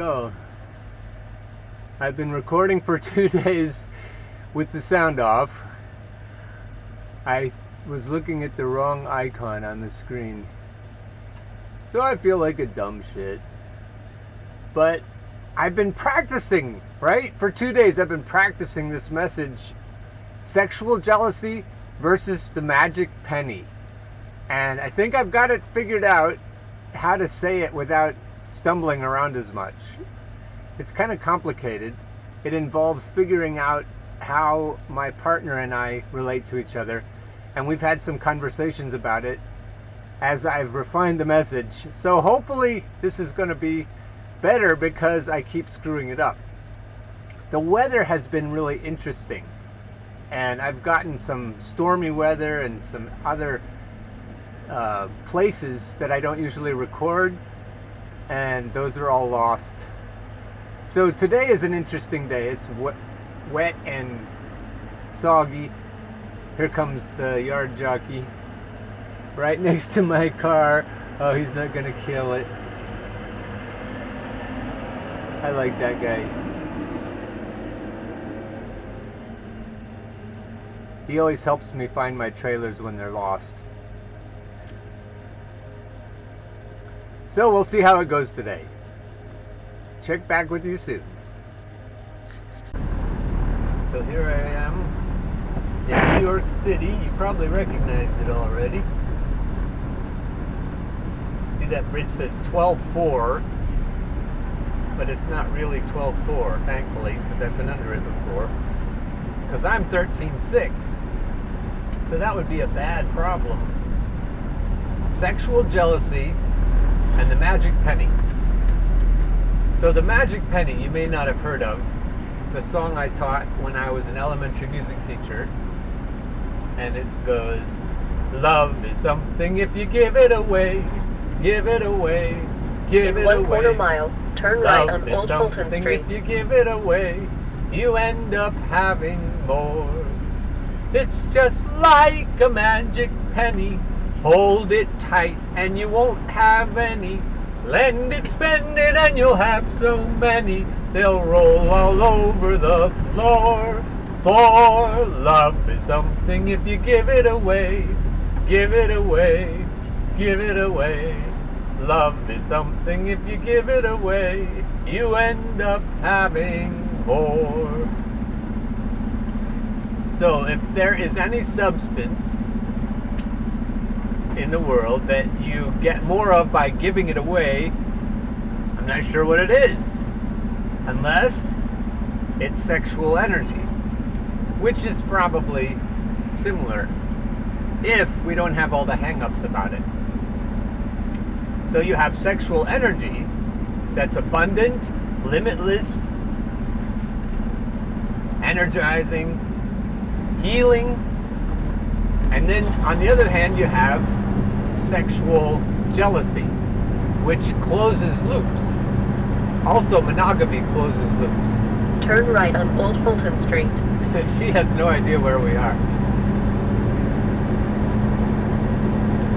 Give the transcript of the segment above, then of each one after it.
So, I've been recording for 2 days with the sound off. I was looking at the wrong icon on the screen. So I feel like a dumb shit. But I've been practicing, right? For 2 days I've been practicing this message. Sexual jealousy versus the magic penny. And I think I've got it figured out how to say it without stumbling around as much. It's kind of complicated. It involves figuring out how my partner and I relate to each other, and we've had some conversations about it as I've refined the message. So hopefully this is going to be better because I keep screwing it up. The weather has been really interesting, and I've gotten some stormy weather and some other places that I don't usually record, and those are all lost. So today is an interesting day. It's wet and soggy. Here comes the yard jockey right next to my car. Oh, he's not gonna kill it. I like that guy. He always helps me find my trailers when they're lost. So we'll see how it goes today. Check back with you soon. So here I am in New York City. You probably recognized it already. See, that bridge says 12.4, but it's not really 12.4, thankfully, because I've been under it before. Because I'm 13.6, so that would be a bad problem. Sexual jealousy and the magic penny. So the magic penny, you may not have heard of. It's a song I taught when I was an elementary music teacher, and it goes, love is something if you give it away, give it away, give it away. In 1/4 mile, turn right on Old Fulton Street. If you give it away, you end up having more. It's just like a magic penny. Hold it tight and you won't have any. Lend it, spend it, and you'll have so many. They'll roll all over the floor. For love is something if you give it away. Give it away, give it away. Love is something if you give it away. You end up having more. So if there is any substance in the world that you get more of by giving it away, I'm not sure what it is, unless it's sexual energy, which is probably similar if we don't have all the hang-ups about it. So you have sexual energy that's abundant, limitless, energizing, healing, and then on the other hand you have sexual jealousy, which closes loops. Also, monogamy closes loops. Turn right on Old Fulton Street. She has no idea where we are.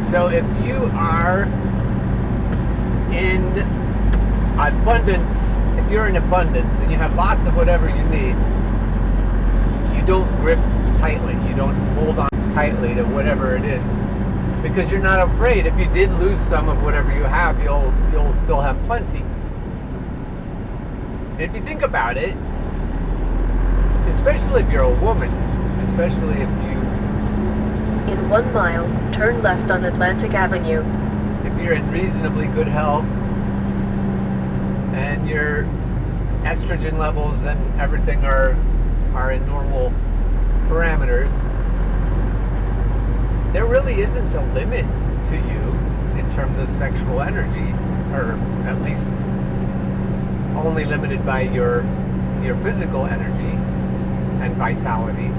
So if you are in abundance, if you're in abundance and you have lots of whatever you need, you don't grip tightly, you don't hold on tightly to whatever it is, because you're not afraid. If you did lose some of whatever you have, you'll still have plenty. And if you think about it, especially if you're a woman, especially if you... In 1 mile, turn left on Atlantic Avenue. If you're in reasonably good health, and your estrogen levels and everything are in normal parameters, there really isn't a limit to you in terms of sexual energy, or at least only limited by your physical energy and vitality.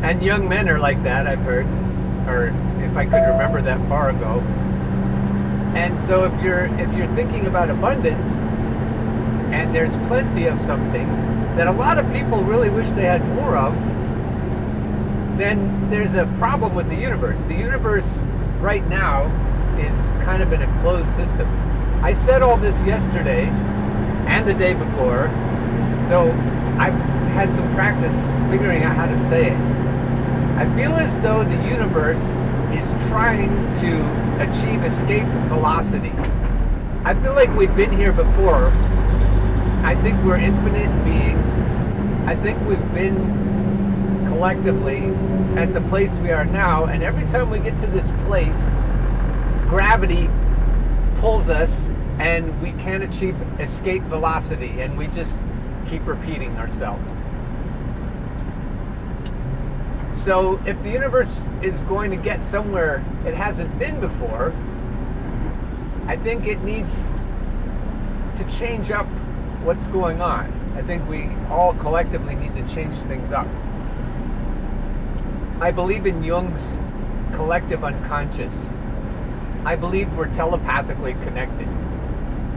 And young men are like that, I've heard, or if I could remember that far ago. And so if you're thinking about abundance, and there's plenty of something that a lot of people really wish they had more of, then there's a problem with the universe. The universe right now is kind of in a closed system. I said all this yesterday and the day before, so I've had some practice figuring out how to say it. I feel as though the universe is trying to achieve escape velocity. I feel like we've been here before. I think we're infinite beings. I think we've been collectively at the place we are now, and every time we get to this place, gravity pulls us and we can't achieve escape velocity, and we just keep repeating ourselves. So if the universe is going to get somewhere it hasn't been before, I think it needs to change up what's going on. I think we all collectively need to change things up. I believe in Jung's collective unconscious. I believe we're telepathically connected.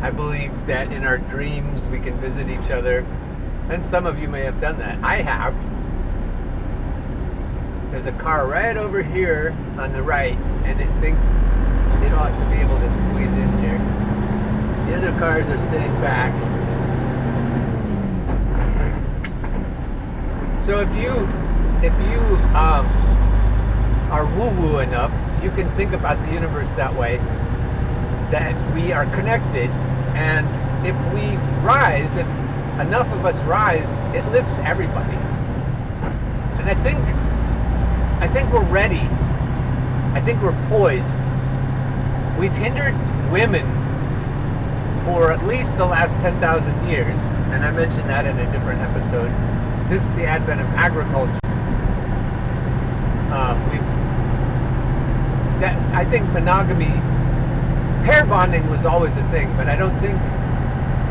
I believe that in our dreams we can visit each other, and some of you may have done that. I have. There's a car right over here on the right, and it thinks it ought to be able to squeeze in here. The other cars are staying back. So if you are woo-woo enough, you can think about the universe that way, that we are connected, and if we rise, if enough of us rise, it lifts everybody. And I think we're ready. I think we're poised. We've hindered women for at least the last 10,000 years, and I mentioned that in a different episode, since the advent of agriculture. I think monogamy, pair bonding was always a thing, but I don't think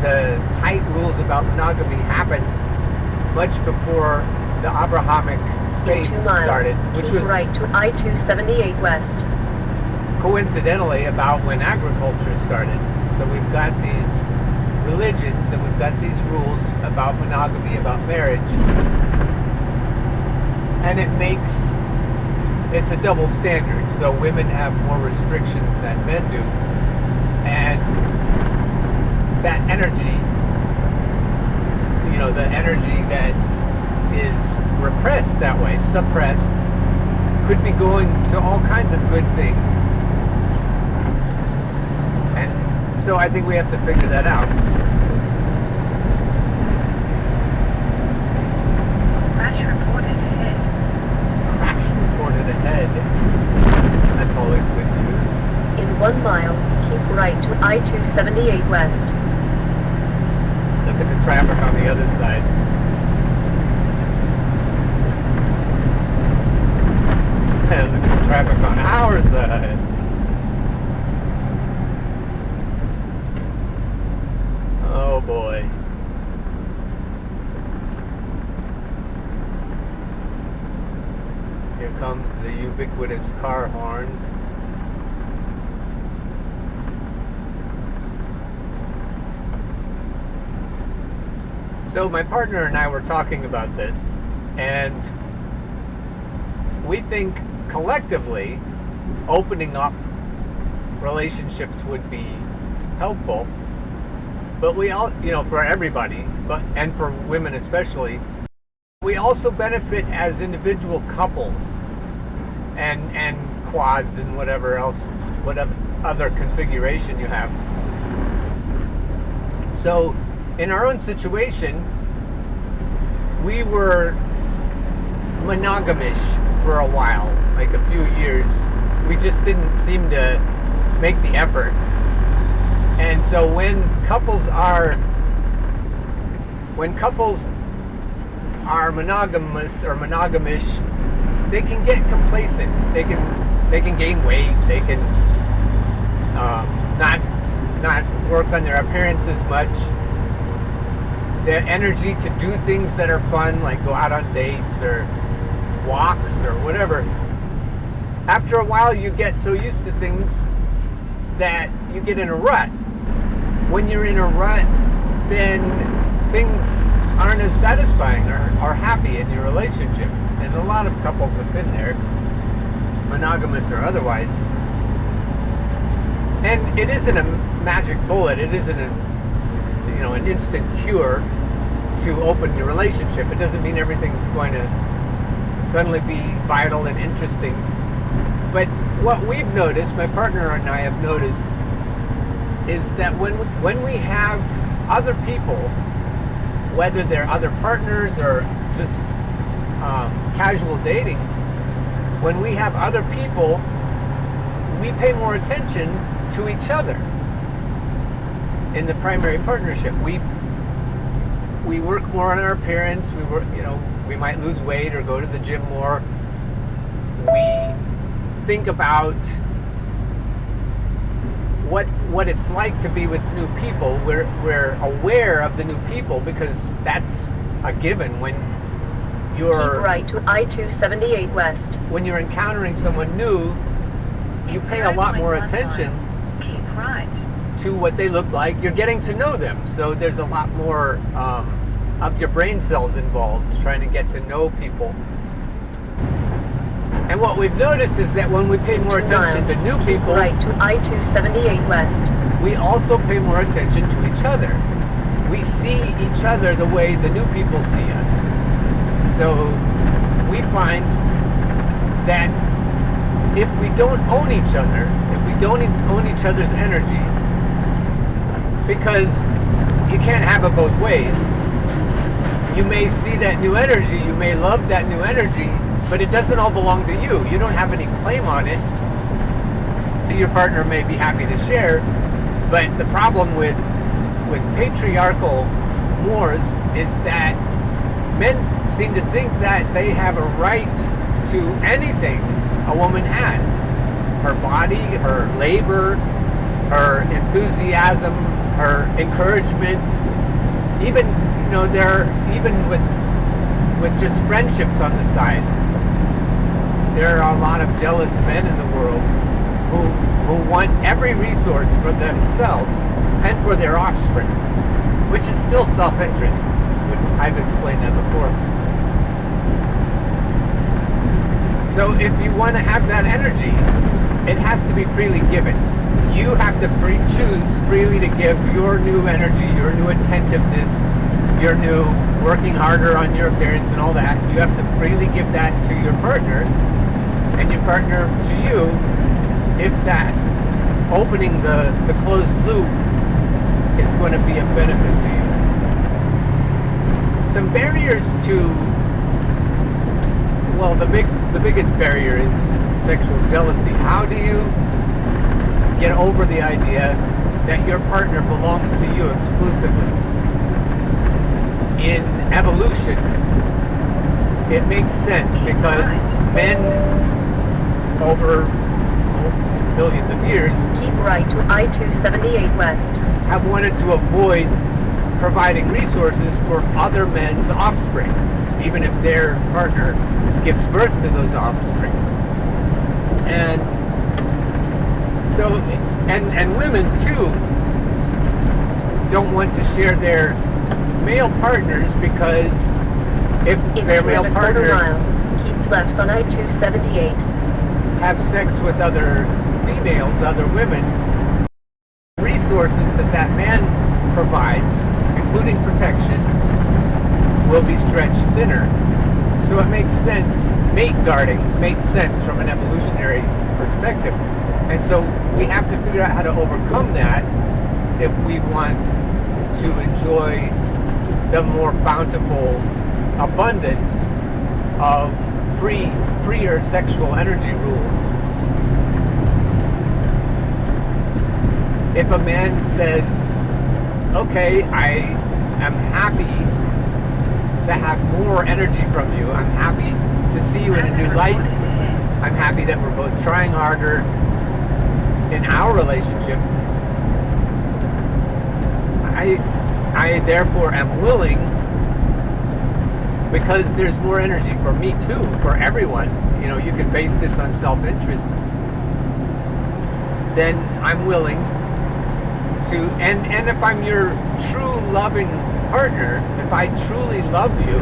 the tight rules about monogamy happened much before the Abrahamic faith started, which was right to I-278 West. Coincidentally about when agriculture started. So we've got these religions and we've got these rules about monogamy, about marriage, and it's a double standard. So women have more restrictions than men do, and that energy, the energy that is repressed that way, suppressed, could be going to all kinds of good things. And so I think we have to figure that out. Crash reported ahead. Crash reported ahead. That's always good news. In 1 mile, keep right to I-278 West. Look at the traffic on the other side. And look at the traffic on our side. Oh boy. Here comes the ubiquitous car horns. So my partner and I were talking about this, and we think collectively opening up relationships would be helpful, but we all, for everybody, and for women especially, we also benefit as individual couples and quads and whatever other configuration you have. So in our own situation, we were monogamish for a while, like a few years. We just didn't seem to make the effort. And so when couples are monogamous or monogamish, they can get complacent. They can gain weight. They can not work on their appearance as much. The energy to do things that are fun, like go out on dates or walks or whatever. After a while, you get so used to things that you get in a rut. When you're in a rut, then things aren't as satisfying or happy in your relationship. And a lot of couples have been there, monogamous or otherwise. And it isn't a magic bullet. It isn't an instant cure to open your relationship. It doesn't mean everything's going to suddenly be vital and interesting. But what we've noticed, my partner and I have noticed, is that when we have other people, whether they're other partners or just casual dating, when we have other people, we pay more attention to each other. In the primary partnership, we work more on our appearance. We might lose weight or go to the gym more. We think about what it's like to be with new people. We're aware of the new people because that's a given when you're Keep right to I-278 West. When you're encountering someone new, you pay a lot more attention Keep right to what they look like. You're getting to know them, so there's a lot more of your brain cells involved trying to get to know people. And what we've noticed is that when we pay more attention to new people, right to I-278 West, we also pay more attention to each other. We see each other the way the new people see us. So we find that if we don't own each other, if we don't own each other's energy, because you can't have it both ways. You may see that new energy, you may love that new energy, but it doesn't all belong to you. You don't have any claim on it. Your partner may be happy to share, but the problem with patriarchal mores is that men seem to think that they have a right to anything a woman has. Her body, her labor, her enthusiasm, her encouragement, even with just friendships on the side. There are a lot of jealous men in the world who want every resource for themselves and for their offspring, which is still self-interest. I've explained that before. So if you want to have that energy, it has to be freely given. You have to choose freely to give your new energy, your new attentiveness, your new working harder on your appearance and all that. You have to freely give that to your partner, and your partner to you, if that opening the closed loop is going to be a benefit to you. Some barriers to, well, the biggest barrier is sexual jealousy. How do you get over the idea that your partner belongs to you exclusively? In evolution, it makes sense because men over millions of years keep right to I-278 West, have wanted to avoid providing resources for other men's offspring, even if their partner gives birth to those offspring. And so, and women too don't want to share their male partners, because if their male partners keep left on I-278, have sex with other females, other women, resources that man provides, including protection, will be stretched thinner. So it makes sense, mate guarding makes sense from an evolutionary perspective. And so we have to figure out how to overcome that if we want to enjoy the more bountiful abundance of freer sexual energy rules. If a man says, okay, I am happy to have more energy from you, I'm happy to see you in a new light, I'm happy that we're both trying harder in our relationship, I therefore am willing, because there's more energy for me too, for everyone. You know, you can base this on self-interest. Then I'm willing to, and if I'm your true loving partner, if I truly love you,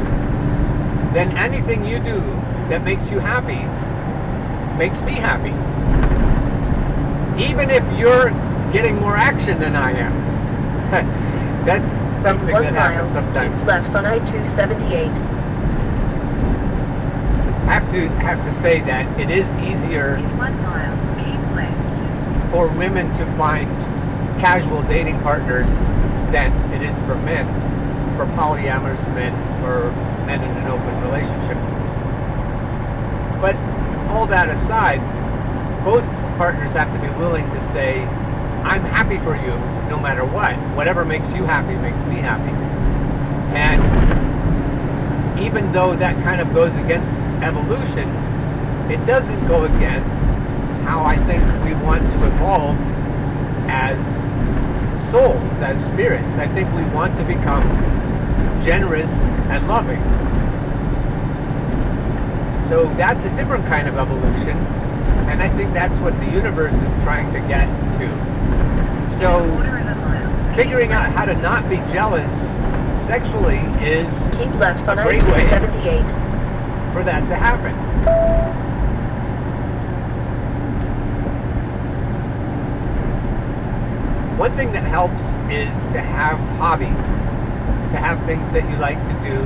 then anything you do that makes you happy makes me happy. Even if you're getting more action than I am. That's something that happens sometimes. Keep left on I-278. I have to say that it is easier In 1 mile, keep left. for women to find casual dating partners than it is for men, for polyamorous men or men in an open relationship. But all that aside, both partners have to be willing to say, I'm happy for you no matter what. Whatever makes you happy makes me happy. And even though that kind of goes against evolution, it doesn't go against how I think we want to evolve as souls, as spirits. I think we want to become generous and loving. So that's a different kind of evolution, and I think that's what the universe is trying to get to. So figuring out how to not be jealous sexually is Keep left on a great way I-278. for that to happen. One thing that helps is to have hobbies, to have things that you like to do.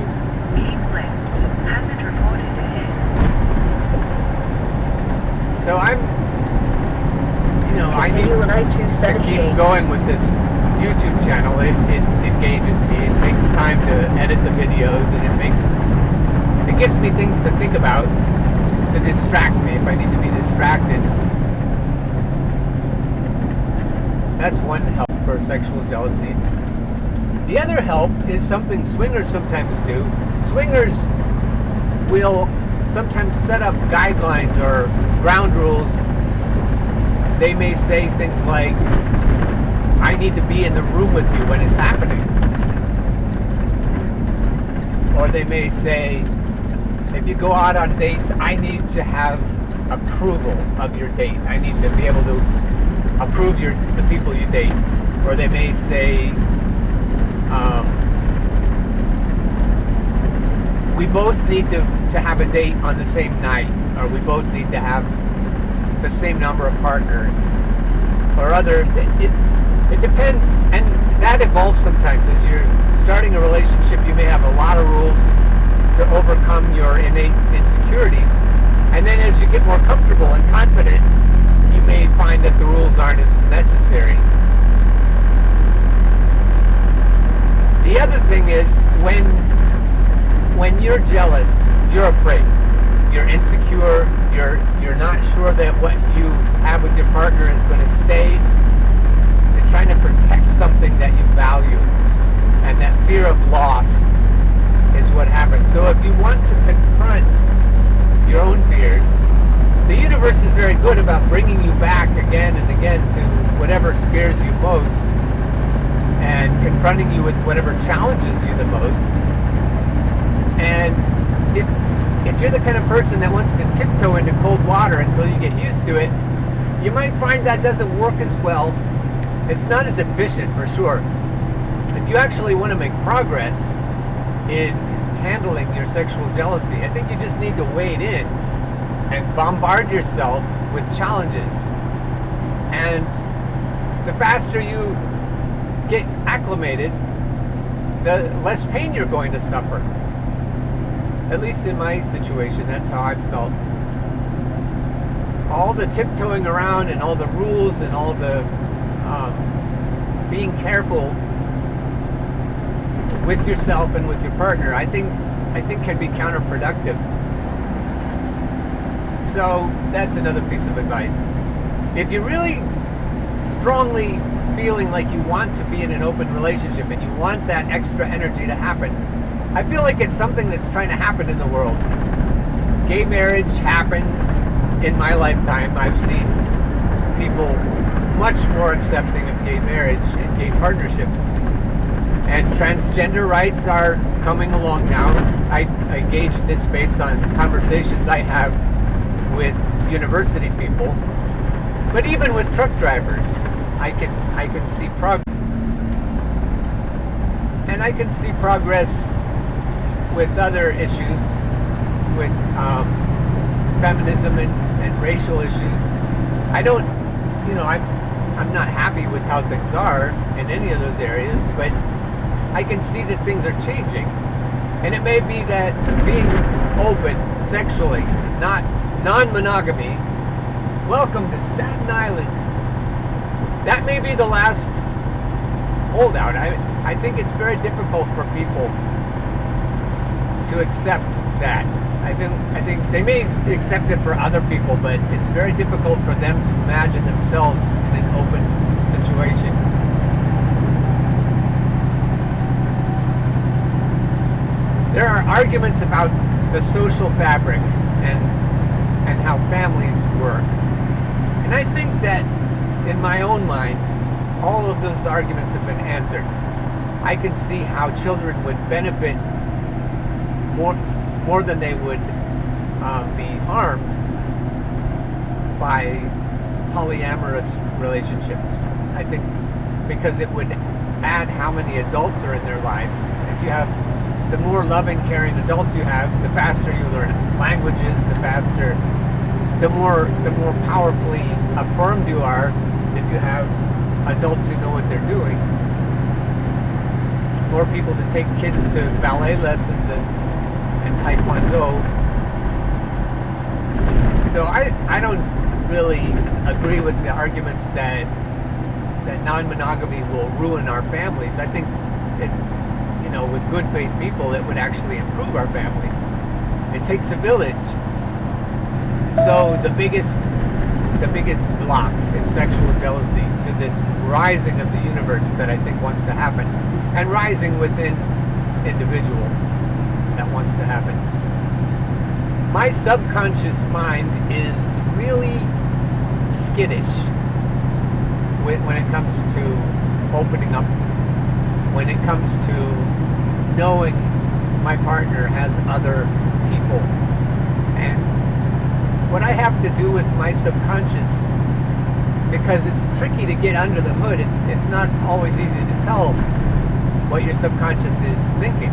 Keep left. Hazard reported ahead. So I Continue need on to I-278. keep going with this YouTube channel. It engages me. It takes time to edit the videos, and it gives me things to think about, to distract me if I need to be distracted. That's one help for sexual jealousy. The other help is something swingers sometimes do. Swingers will sometimes set up guidelines or ground rules. They may say things like, I need to be in the room with you when it's happening. Or they may say, if you go out on dates, I need to have approval of your date. I need to be able to approve the people you date. Or they may say, we both need to have a date on the same night, or we both need to have the same number of partners, or other. It depends, and that evolves sometimes. As you're starting a relationship, you may have a lot of rules to overcome your innate insecurity, and then as you get more comfortable and confident, you may find that the rules aren't as necessary. The other thing is, when you're jealous, you're afraid. You're insecure. You're not sure that what you have with your partner is going to stay. You're trying to protect something that you value, and that fear of loss is what happens. So if you want to confront your own fears, the universe is very good about bringing you back again and again to whatever scares you most, and confronting you with whatever challenges you the most. And if you're the kind of person that wants to tiptoe into cold water until you get used to it, you might find that doesn't work as well. It's not as efficient, for sure. If you actually want to make progress in handling your sexual jealousy, I think you just need to wade in and bombard yourself with challenges. And the faster you get acclimated, the less pain you're going to suffer. At least in my situation, that's how I've felt. All the tiptoeing around and all the rules and all the being careful with yourself and with your partner, I think can be counterproductive. So that's another piece of advice. If you're really strongly feeling like you want to be in an open relationship and you want that extra energy to happen, I feel like it's something that's trying to happen in the world. Gay marriage happened in my lifetime. I've seen people much more accepting of gay marriage and gay partnerships. And transgender rights are coming along now. I gauge this based on conversations I have with university people. But even with truck drivers, I can see progress. And I can see progress with other issues, with feminism and racial issues. I'm not happy with how things are in any of those areas, but I can see that things are changing. And it may be that being open sexually, not non-monogamy, welcome to Staten Island, that may be the last holdout. I think it's very difficult for people to accept that. I think they may accept it for other people, but it's very difficult for them to imagine themselves in an open situation. There are arguments about the social fabric and how families work. And I think that in my own mind, all of those arguments have been answered. I can see how children would benefit more than they would be harmed by polyamorous relationships. I think because it would add how many adults are in their lives. If you have the more loving, caring adults you have, the faster you learn languages, the more powerfully affirmed you are if you have adults who know what they're doing. More people to take kids to ballet lessons and taekwondo. So I don't really agree with the arguments that non-monogamy will ruin our families. I think it, with good faith people, it would actually improve our families. It takes a village. So the biggest block is sexual jealousy to this rising of the universe that I think wants to happen, and rising within individuals that wants to happen. My subconscious mind is really skittish when it comes to opening up, when it comes to knowing my partner has other people. And what I have to do with my subconscious, because it's tricky to get under the hood, it's not always easy to tell what your subconscious is thinking.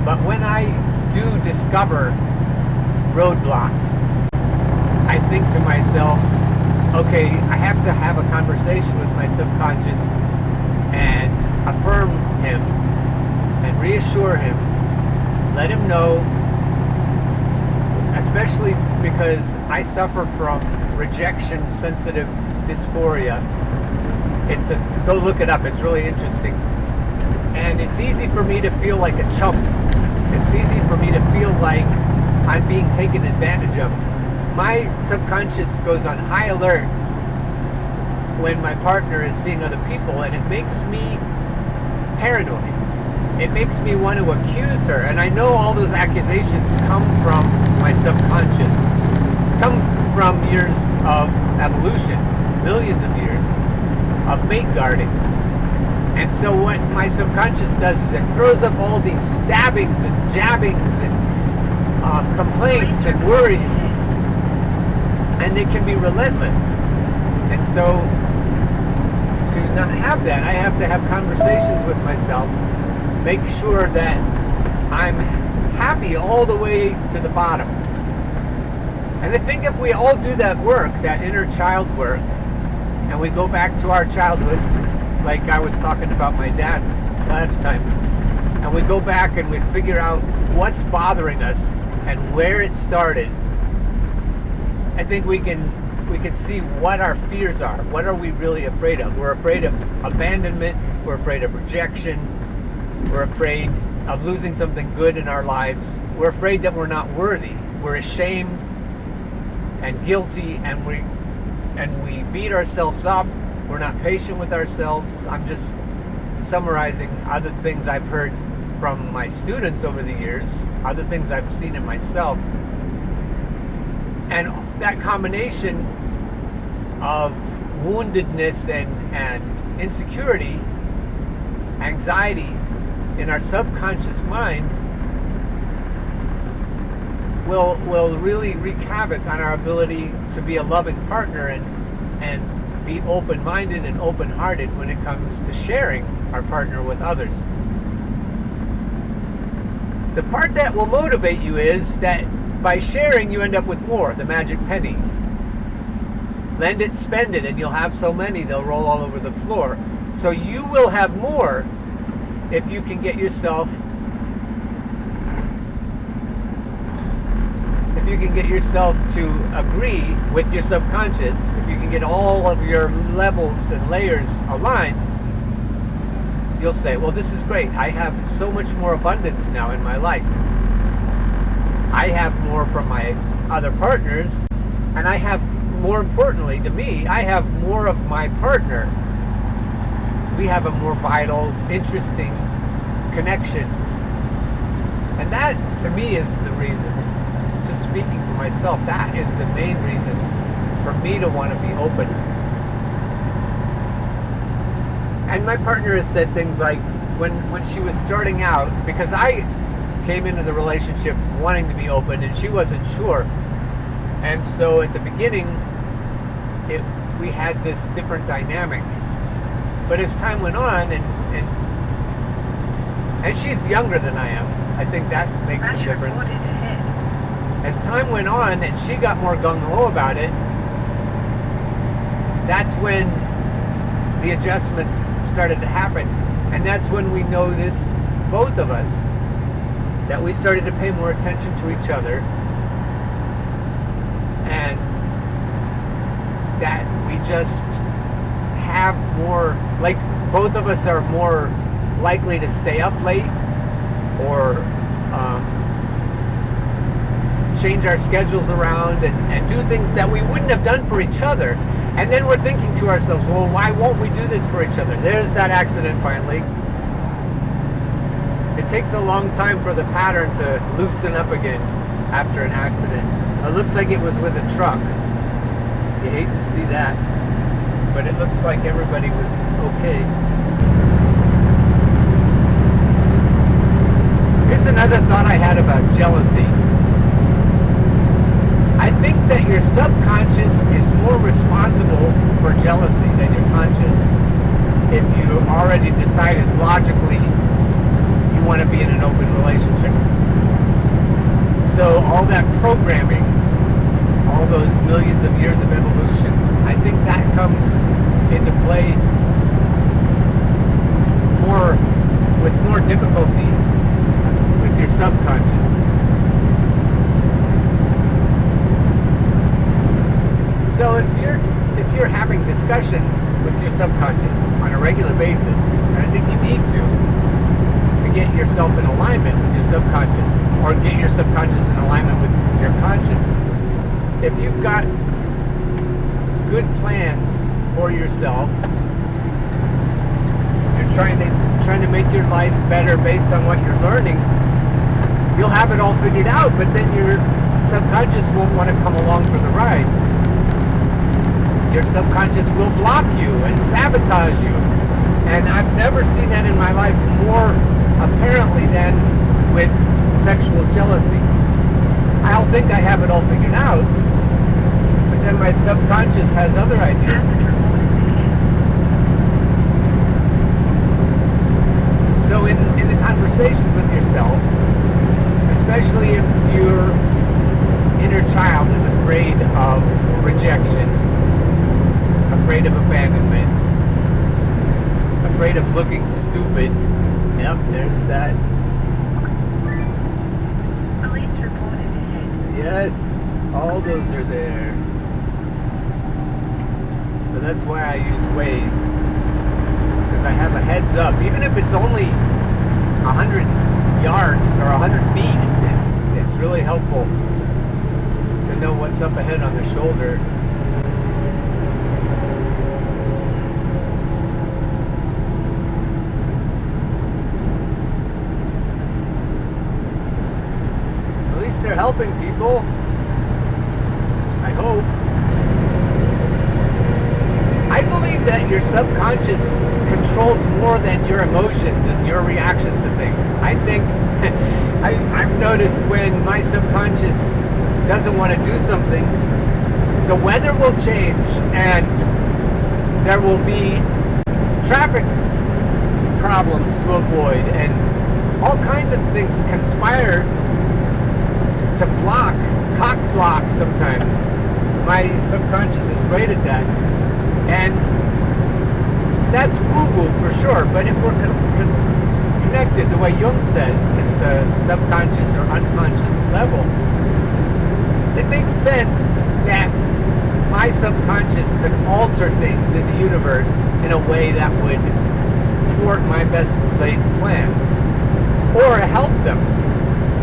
But when I do discover roadblocks, I think to myself, okay, I have to have a conversation with my subconscious and affirm him and reassure him, let him know, especially because I suffer from rejection sensitive dysphoria. Go look it up, it's really interesting. And it's easy for me to feel like a chump. It's easy for me to feel like I'm being taken advantage of. My subconscious goes on high alert when my partner is seeing other people, and it makes me paranoid. It makes me want to accuse her, and I know all those accusations come from my subconscious. It comes from years of evolution, millions of years of mate guarding. And so what my subconscious does is it throws up all these stabbings and jabbings and complaints and worries, and they can be relentless. And so to not have that, I have to have conversations with myself, make sure that I'm happy all the way to the bottom. And I think if we all do that work, that inner child work, and we go back to our childhoods, like I was talking about my dad last time, and we go back and we figure out what's bothering us and where it started, I think we can see what our fears are. What are we really afraid of? We're afraid of abandonment, we're afraid of rejection, we're afraid of losing something good in our lives, we're afraid that we're not worthy, we're ashamed and guilty, and we beat ourselves up, we're not patient with ourselves. I'm just summarizing other things I've heard from my students over the years, other things I've seen in myself. And that combination of woundedness and insecurity, anxiety in our subconscious mind will really wreak havoc on our ability to be a loving partner and be open-minded and open-hearted when it comes to sharing our partner with others. The part that will motivate you is that by sharing you end up with more, the magic penny. lend it, spend it, and you'll have so many they'll roll all over the floor. So you will have more if you can get yourself to agree with your subconscious. If you can get all of your levels and layers aligned, you'll say, well, this is great. I have so much more abundance now in my life. I have more from my other partners, and I have, more importantly to me, I have more of my partner. We have a more vital, interesting connection. And that, to me, is the reason. Just speaking for myself, that is the main reason for me to want to be open. And my partner has said things like, when she was starting out, because I came into the relationship wanting to be open and she wasn't sure. And so at the beginning, we had this different dynamic. But as time went on, and she's younger than I am, I think that makes a difference. As time went on and she got more gung-ho about it, that's when the adjustments started to happen. And that's when we noticed, both of us, that we started to pay more attention to each other, and that we just have more, like, both of us are more likely to stay up late or change our schedules around and do things that we wouldn't have done for each other. And then we're thinking to ourselves, well, why won't we do this for each other? There's that accident finally. It takes a long time for the pattern to loosen up again after an accident. It looks like it was with a truck. You hate to see that, but it looks like everybody was okay. Here's another thought I had about jealousy. I think that your subconscious is more responsible for jealousy than your conscious. If you already decided logically you want to be in an open relationship. So all that programming, all those millions of years of evolution, I think that comes into play with more difficulty with your subconscious. So if you're having discussions with your subconscious on a regular basis, and I think you need to get yourself in alignment with your subconscious, or get your subconscious in alignment with your conscious. If you've got good plans for yourself, you're trying to make your life better based on what you're learning, you'll have it all figured out, but then your subconscious won't want to come along for the ride. Your subconscious will block you and sabotage you. And I've never seen that in my life more apparently than with sexual jealousy. I don't think I have it all figured out, but then my subconscious has other ideas. So in the conversations with yourself, especially if your inner child is afraid of rejection, afraid of abandonment, afraid of looking stupid. Yep, there's that. Police reported ahead. Yes, all those are there. So that's why I use Waze, because I have a heads up. Even if it's only 100 yards or 100 feet, it's really helpful to know what's up ahead on the shoulder. They're helping people, I hope. I believe that your subconscious controls more than your emotions and your reactions to things. I think I've noticed when my subconscious doesn't want to do something, the weather will change and there will be traffic problems to avoid, and all kinds of things conspire to cock block sometimes my subconscious is great at that. And that's woo-woo for sure, but if we're connected the way Jung says, at the subconscious or unconscious level, it makes sense that my subconscious could alter things in the universe in a way that would thwart my best laid plans, or help them,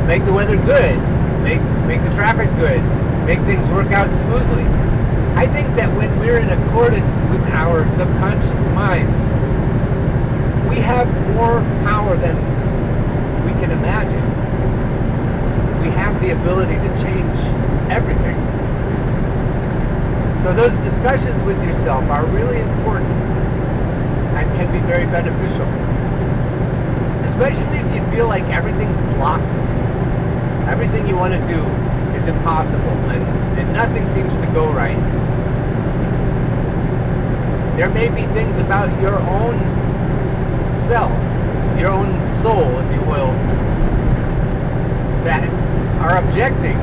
make the weather good, make the traffic good, make things work out smoothly. I think that when we're in accordance with our subconscious minds, we have more power than we can imagine. We have the ability to change everything. So those discussions with yourself are really important and can be very beneficial. Especially if you feel like everything's blocked. Everything you want to do is impossible and nothing seems to go right. There may be things about your own self, your own soul, if you will, that are objecting.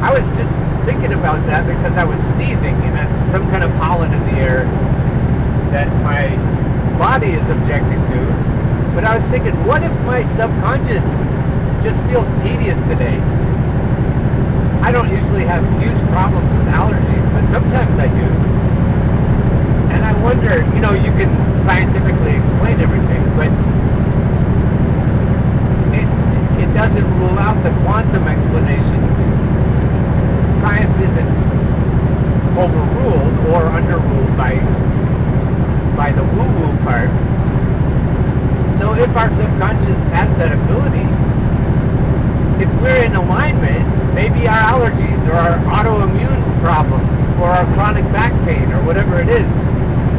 I was just thinking about that because I was sneezing, and that's some kind of pollen in the air that my body is objecting to. But I was thinking, what if my subconscious just feels tedious today? I don't usually have huge problems with allergies, but sometimes I do. And I wonder, you can scientifically explain everything, but it doesn't rule out the quantum explanations. Science isn't overruled or underruled by the woo-woo part. So if our subconscious has that ability, if we're in alignment, maybe our allergies or our autoimmune problems or our chronic back pain or whatever it is,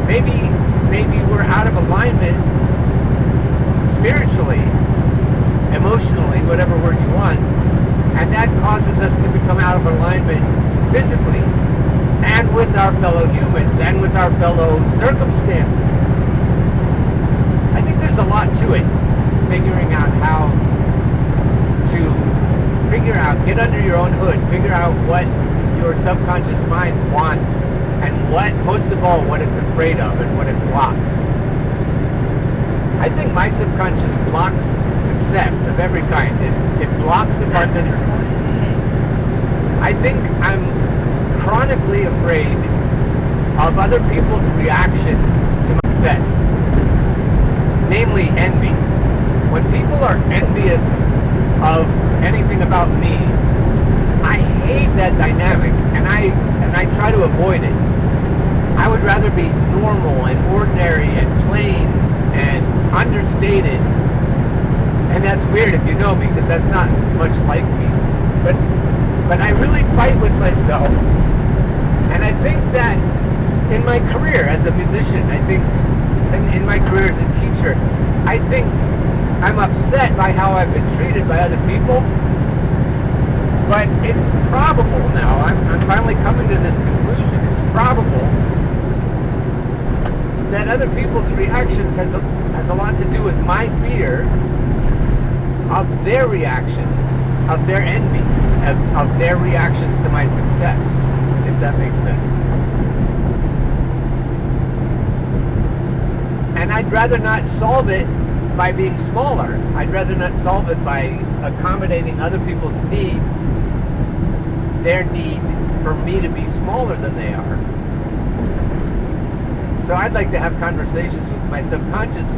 maybe we're out of alignment spiritually, emotionally, whatever word you want, and that causes us to become out of alignment physically and with our fellow humans and with our fellow circumstances. I think there's a lot to it, figuring out how to get under your own hood, figure out what your subconscious mind wants, and most of all, what it's afraid of and what it blocks. I think my subconscious blocks success of every kind. It blocks abundance. I think I'm chronically afraid of other people's reactions to my success, namely envy. When people are envious of anything about me, I hate that dynamic, and I try to avoid it. I would rather be normal and ordinary and plain and understated. And that's weird if you know me, because that's not much like me. But I really fight with myself. And I think that in my career as a musician, I think in my career as a teacher, I think I'm upset by how I've been treated by other people. But it's probable now, I'm finally coming to this conclusion, it's probable that other people's reactions has a lot to do with my fear of their reactions, of their envy, of their reactions to my success, if that makes sense. And I'd rather not solve it by being smaller. I'd rather not solve it by accommodating other people's need, their need for me to be smaller than they are. So I'd like to have conversations with my subconscious,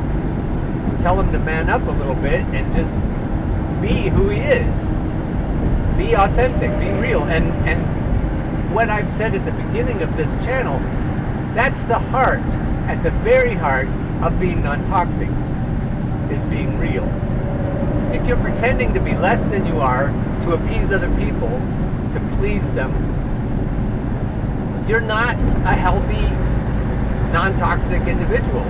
tell him to man up a little bit and just be who he is. Be authentic, be real. And what I've said at the beginning of this channel, that's the heart, at the very heart of being non-toxic, is being real. If you're pretending to be less than you are, to appease other people, to please them, you're not a healthy, non-toxic individual.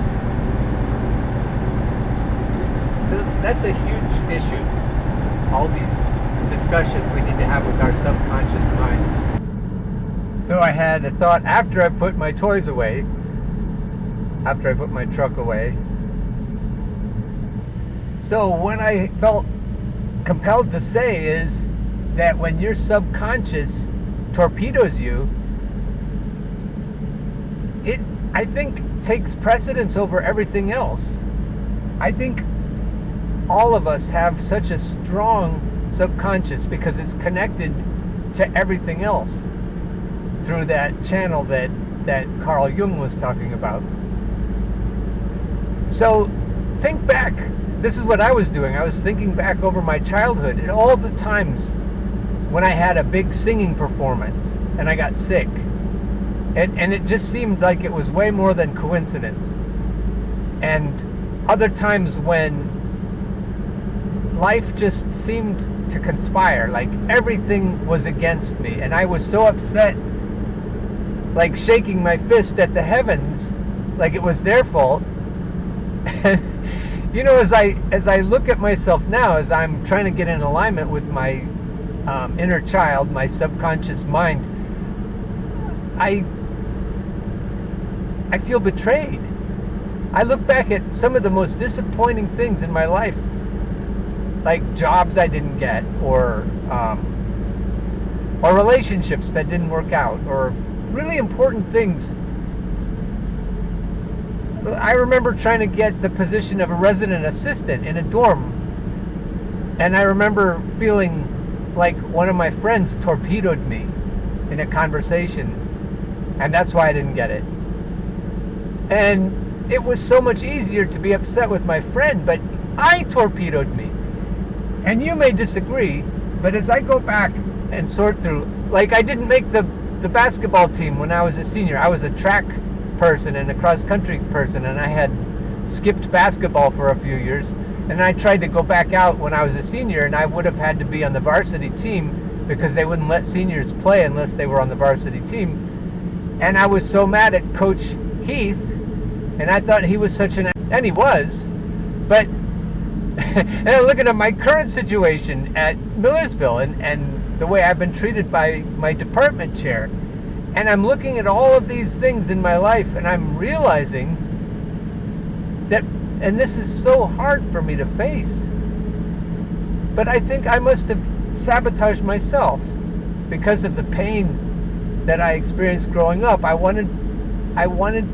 So that's a huge issue. All these discussions we need to have with our subconscious minds. So I had a thought after I put my toys away, after I put my truck away. So what I felt compelled to say is that when your subconscious torpedoes you, it, I think, takes precedence over everything else. I think all of us have such a strong subconscious because it's connected to everything else through that channel that Carl Jung was talking about. So think back. This is what I was doing. I was thinking back over my childhood and all the times when I had a big singing performance and I got sick. And it just seemed like it was way more than coincidence. And other times when life just seemed to conspire, like everything was against me, and I was so upset, like shaking my fist at the heavens, like it was their fault. And you know, as I look at myself now, as I'm trying to get in alignment with my inner child, my subconscious mind, I feel betrayed. I look back at some of the most disappointing things in my life, like jobs I didn't get, or relationships that didn't work out, or really important things. I remember trying to get the position of a resident assistant in a dorm, and I remember feeling like one of my friends torpedoed me in a conversation, and that's why I didn't get it. And it was so much easier to be upset with my friend, but I torpedoed me. And you may disagree, but as I go back and sort through, like I didn't make the basketball team when I was a senior. I was a track person and a cross-country person, and I had skipped basketball for a few years, and I tried to go back out when I was a senior, and I would have had to be on the varsity team because they wouldn't let seniors play unless they were on the varsity team. And I was so mad at Coach Heath, and I thought he was such an, and he was, but and I'm looking at my current situation at Millersville and the way I've been treated by my department chair, and I'm looking at all of these things in my life, and I'm realizing that, and this is so hard for me to face, but I think I must have sabotaged myself because of the pain that I experienced growing up. I wanted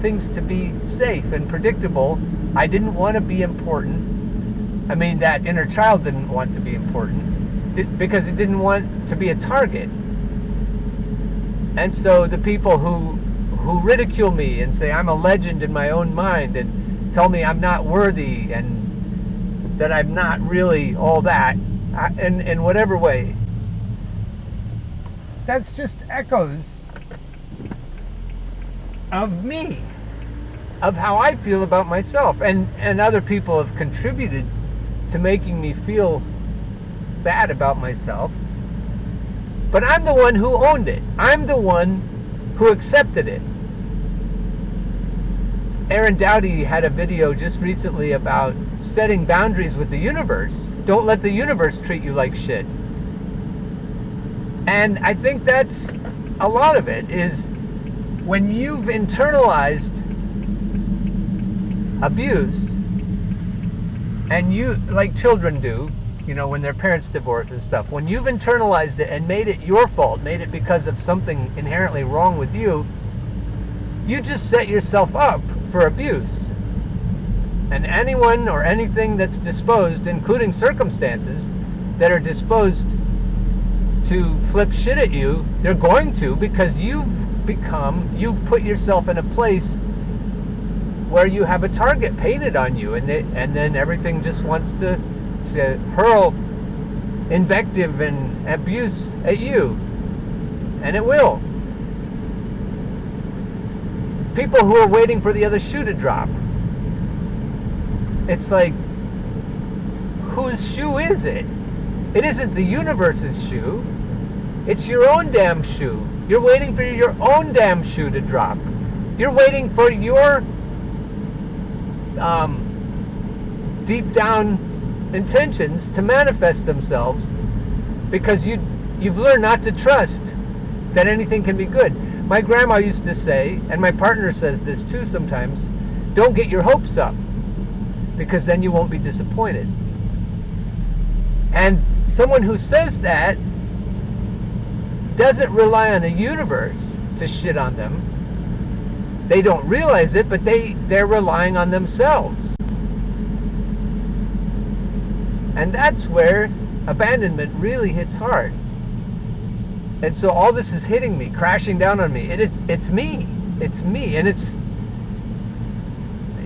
things to be safe and predictable. I didn't want to be important. I mean, that inner child didn't want to be important because it didn't want to be a target. And so the people who ridicule me and say I'm a legend in my own mind and tell me I'm not worthy and that I'm not really all that, in whatever way, that's just echoes of me, of how I feel about myself, and other people have contributed to making me feel bad about myself, but I'm the one who owned it. I'm the one who accepted it. Aaron Dowdy had a video just recently about setting boundaries with the universe. Don't let the universe treat you like shit. And I think that's a lot of it, is when you've internalized abuse, and you, like children do, you know, when their parents divorce and stuff, when you've internalized it and made it your fault, made it because of something inherently wrong with you, you just set yourself up for abuse. And anyone or anything that's disposed, including circumstances that are disposed to flip shit at you, they're going to, because you've put yourself in a place where you have a target painted on you, and then everything just wants to hurl invective and abuse at you, and it will. People who are waiting for the other shoe to drop, it's like, whose shoe is it? It isn't the universe's shoe. It's your own damn shoe. You're waiting for your own damn shoe to drop. You're waiting for your deep down intentions to manifest themselves, because you've learned not to trust that anything can be good. My grandma used to say, and my partner says this too sometimes, don't get your hopes up, because then you won't be disappointed. And someone who says that doesn't rely on the universe to shit on them. They don't realize it, but they're relying on themselves. And that's where abandonment really hits hard. And so all this is hitting me, crashing down on me. And it's me. It's me. And it's,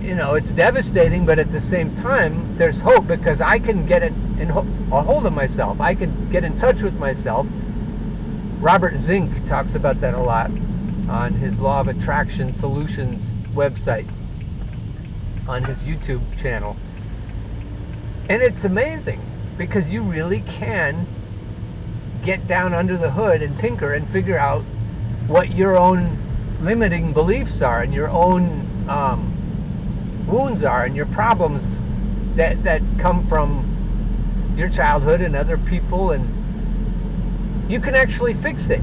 you know, it's devastating, but at the same time, there's hope, because I can get a hold of myself. I can get in touch with myself. Robert Zink talks about that a lot on his Law of Attraction Solutions website, on his YouTube channel. And it's amazing, because you really can get down under the hood and tinker and figure out what your own limiting beliefs are, and your own wounds are, and your problems that come from your childhood and other people, and you can actually fix it.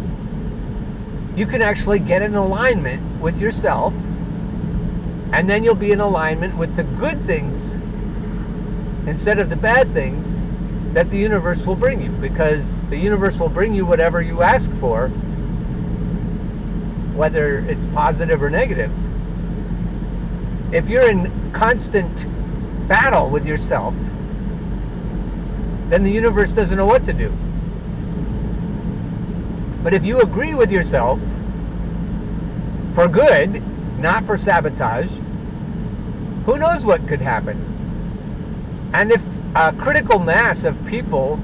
You can actually get in alignment with yourself, and then you'll be in alignment with the good things instead of the bad things that the universe will bring you, because the universe will bring you whatever you ask for, whether it's positive or negative. If you're in constant battle with yourself, then the universe doesn't know what to do. But if you agree with yourself for good, not for sabotage, who knows what could happen? And if a critical mass of people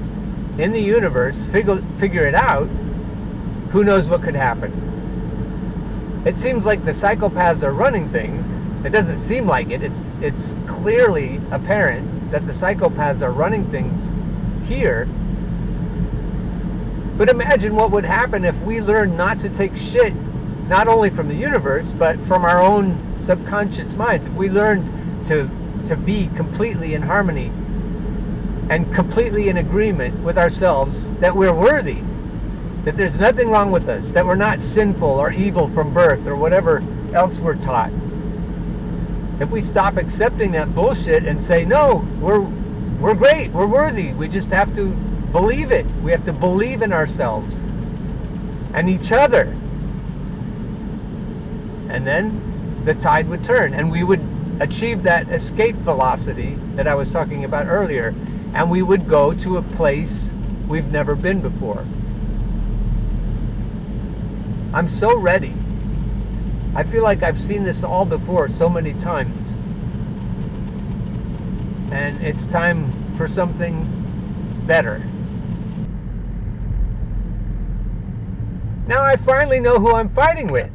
in the universe figure it out, who knows what could happen? It seems like the psychopaths are running things. It doesn't seem like it. It's clearly apparent that the psychopaths are running things here. But imagine what would happen if we learned not to take shit, not only from the universe, but from our own subconscious minds. If we learned to be completely in harmony and completely in agreement with ourselves, that we're worthy, that there's nothing wrong with us, that we're not sinful or evil from birth or whatever else we're taught. If we stop accepting that bullshit and say, no, we're great, we're worthy, we just have to believe it. We have to believe in ourselves and each other. And then the tide would turn, and we would achieve that escape velocity that I was talking about earlier, and we would go to a place we've never been before. I'm so ready. I feel like I've seen this all before so many times. And it's time for something better. Now I finally know who I'm fighting with.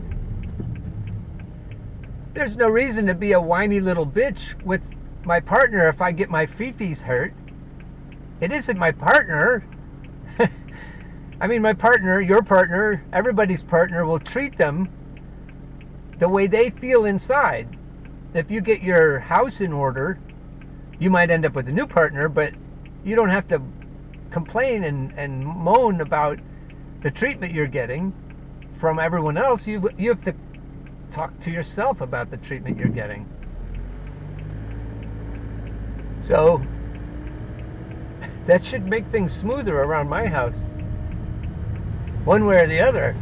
There's no reason to be a whiny little bitch with my partner if I get my fifis hurt. It isn't my partner. I mean, my partner, your partner, everybody's partner will treat them the way they feel inside. If you get your house in order, you might end up with a new partner, but you don't have to complain and moan about the treatment you're getting from everyone else. You have to talk to yourself about the treatment you're getting. So that should make things smoother around my house, one way or the other.